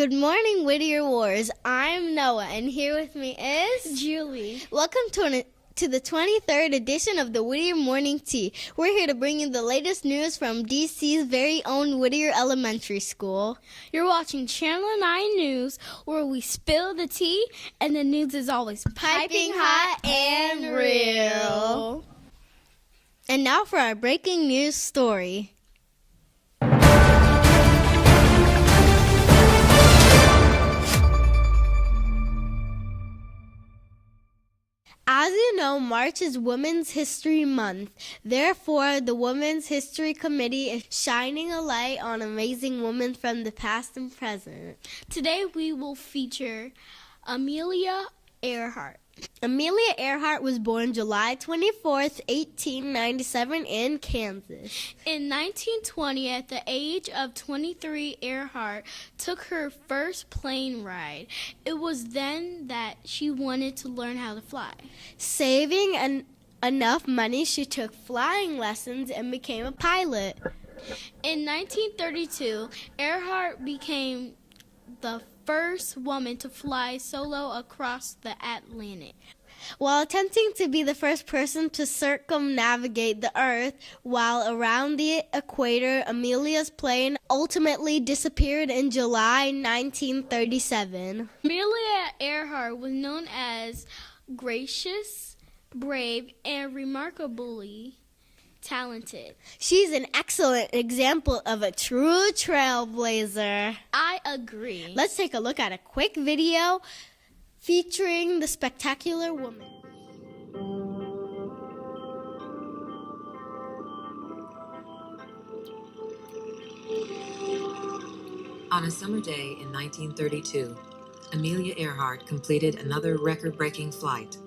Good morning, Whittier Wars. I'm Noah, and here with me is Julie. Welcome to the 23rd edition of the Whittier Morning Tea. We're here to bring you the latest news from DC's very own Whittier Elementary School. You're watching Channel 9 News, where we spill the tea, and the news is always Piping hot and real. And now for our breaking news story. As you know, March is Women's History Month. Therefore, the Women's History Committee is shining a light on amazing women from the past and present. Today we will feature Amelia Earhart. Amelia Earhart was born July 24th, 1897 in Kansas. In 1920, at the age of 23, Earhart took her first plane ride. It was then that she wanted to learn how to fly. Saving enough money, she took flying lessons and became a pilot. In 1932, Earhart became the first woman to fly solo across the Atlantic. While attempting to be the first person to circumnavigate the Earth while around the equator, Amelia's plane ultimately disappeared in July 1937. Amelia Earhart was known as gracious, brave, and remarkably talented. She's an excellent example of a true trailblazer. I agree. Let's take a look at a quick video featuring the spectacular woman. On a summer day in 1932, Amelia Earhart completed another record-breaking flight.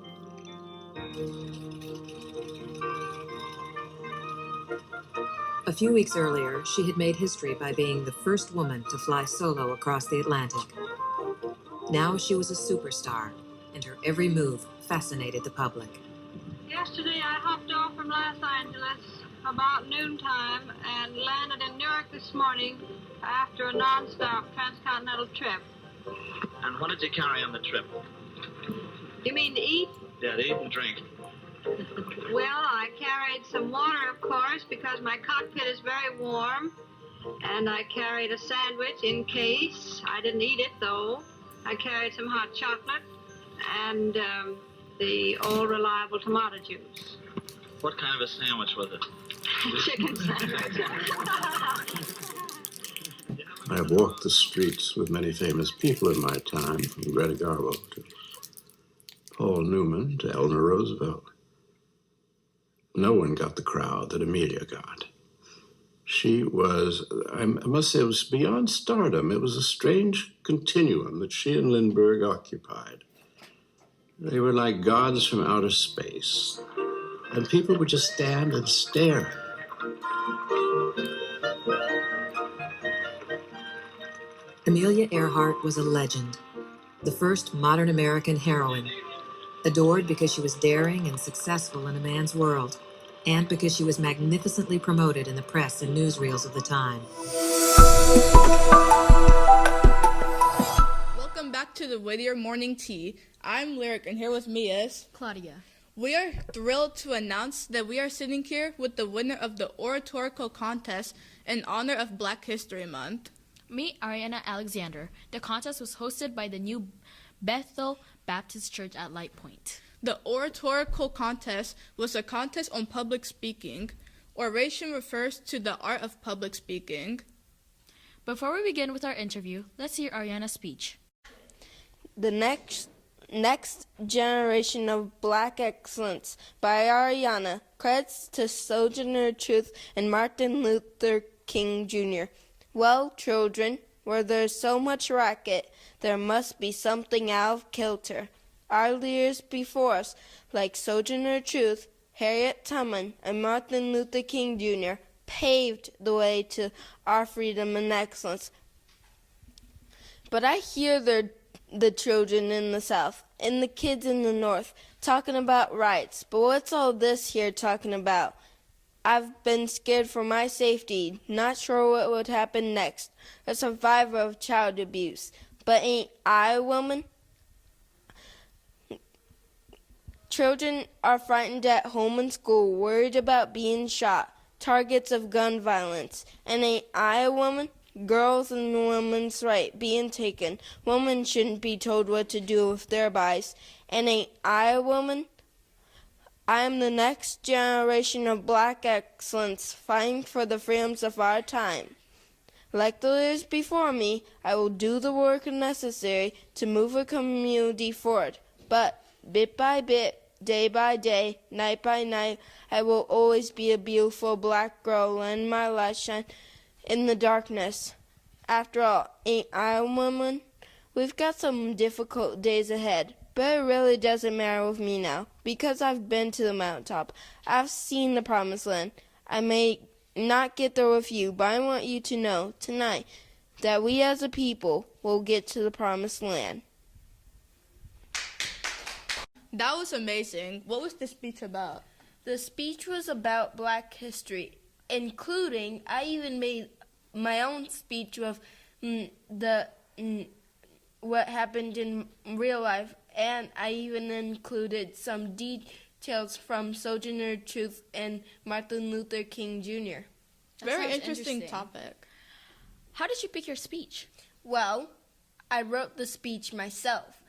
A few weeks earlier, she had made history by being the first woman to fly solo across the Atlantic. Now she was a superstar, and her every move fascinated the public. Yesterday I hopped off from Los Angeles about noontime and landed in Newark this morning after a non-stop transcontinental trip. And what did you carry on the trip? You mean to eat? Yeah, to eat and drink. Well, I carried some water, of course, because my cockpit is very warm. And I carried a sandwich in case. I didn't eat it, though. I carried some hot chocolate and the old reliable tomato juice. What kind of a sandwich was it? Chicken sandwich. I have walked the streets with many famous people in my time, from Greta Garbo to Paul Newman to Eleanor Roosevelt. No one got the crowd that Amelia got. She was, I must say, it was beyond stardom. It was a strange continuum that she and Lindbergh occupied. They were like gods from outer space, and people would just stand and stare at her. Amelia Earhart was a legend, the first modern American heroine, adored because she was daring and successful in a man's world, and because she was magnificently promoted in the press and newsreels of the time. Welcome back to the Whittier Morning Tea. I'm Lyric, and here with me is Claudia. We are thrilled to announce that we are sitting here with the winner of the Oratory Contest in honor of Black History Month. Meet Ariana Alexander. The contest was hosted by the New Bethel Baptist Church at Light Point. The Oratorical Contest was a contest on public speaking. Oration refers to the art of public speaking. Before we begin with our interview, let's hear Ariana's speech. The next generation of Black excellence by Ariana. Credits to Sojourner Truth and Martin Luther King Jr. Well, children, where there's so much racket, there must be something out of kilter. Our leaders before us, like Sojourner Truth, Harriet Tubman, and Martin Luther King Jr., paved the way to our freedom and excellence. But I hear the children in the South and the kids in the North talking about rights. But what's all this here talking about? I've been scared for my safety, not sure what would happen next. A survivor of child abuse. But ain't I a woman? Children are frightened at home and school, worried about being shot, targets of gun violence. And ain't I a woman? Girls and women's right being taken. Women shouldn't be told what to do with their bodies. And ain't I a woman? I am the next generation of black excellence fighting for the freedoms of our time. Like the leaders before me, I will do the work necessary to move a community forward. But bit by bit, day by day, night by night, I will always be a beautiful black girl letting my light shine in the darkness. After all, ain't I a woman? We've got some difficult days ahead, but it really doesn't matter with me now, because I've been to the mountaintop. I've seen the promised land. I may not get there with you, but I want you to know tonight that we as a people will get to the promised land. That was amazing. What was the speech about? The speech was about black history, including, I even made my own speech of what happened in real life, and I even included some details from Sojourner Truth and Martin Luther King Jr. Very interesting topic. How did you pick your speech? Well, I wrote the speech myself,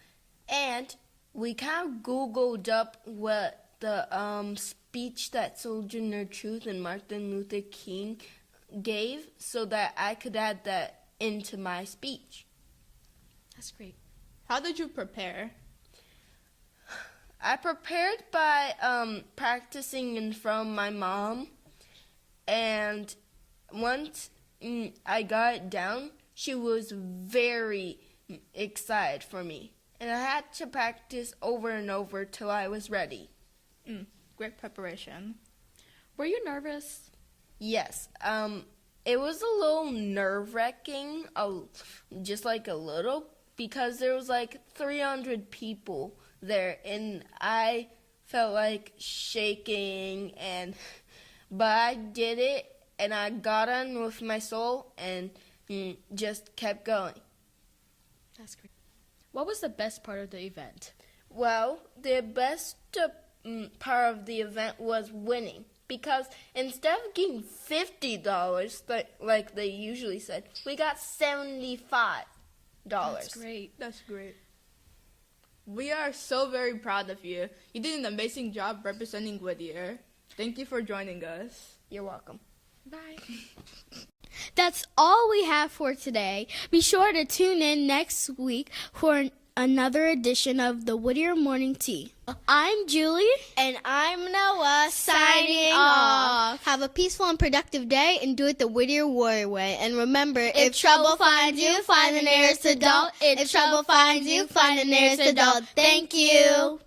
and we kind of Googled up what the speech that Sojourner Truth and Martin Luther King gave so that I could add that into my speech. That's great. How did you prepare? I prepared by practicing in front of my mom, and once I got it down, she was very excited for me, and I had to practice over and over till I was ready. Great preparation. Were you nervous? Yes, it was a little nerve-wracking, just like a little, because there was like 300 people there, and I felt like shaking, but I did it, and I got on with my soul, and just kept going. That's great. What was the best part of the event? Well, the best part of the event was winning, because instead of getting $50, like they usually said, we got $75. That's great. That's great. We are so very proud of you. You did an amazing job representing Whittier. Thank you for joining us. You're welcome. Bye. That's all we have for today. Be sure to tune in next week for another edition of the Whittier Morning Tea. I'm Julie. And I'm Noah, signing off. Have a peaceful and productive day and do it the Whittier Warrior way. And remember, if trouble finds you, find the nearest adult. If trouble finds you, find the nearest adult. Thank you.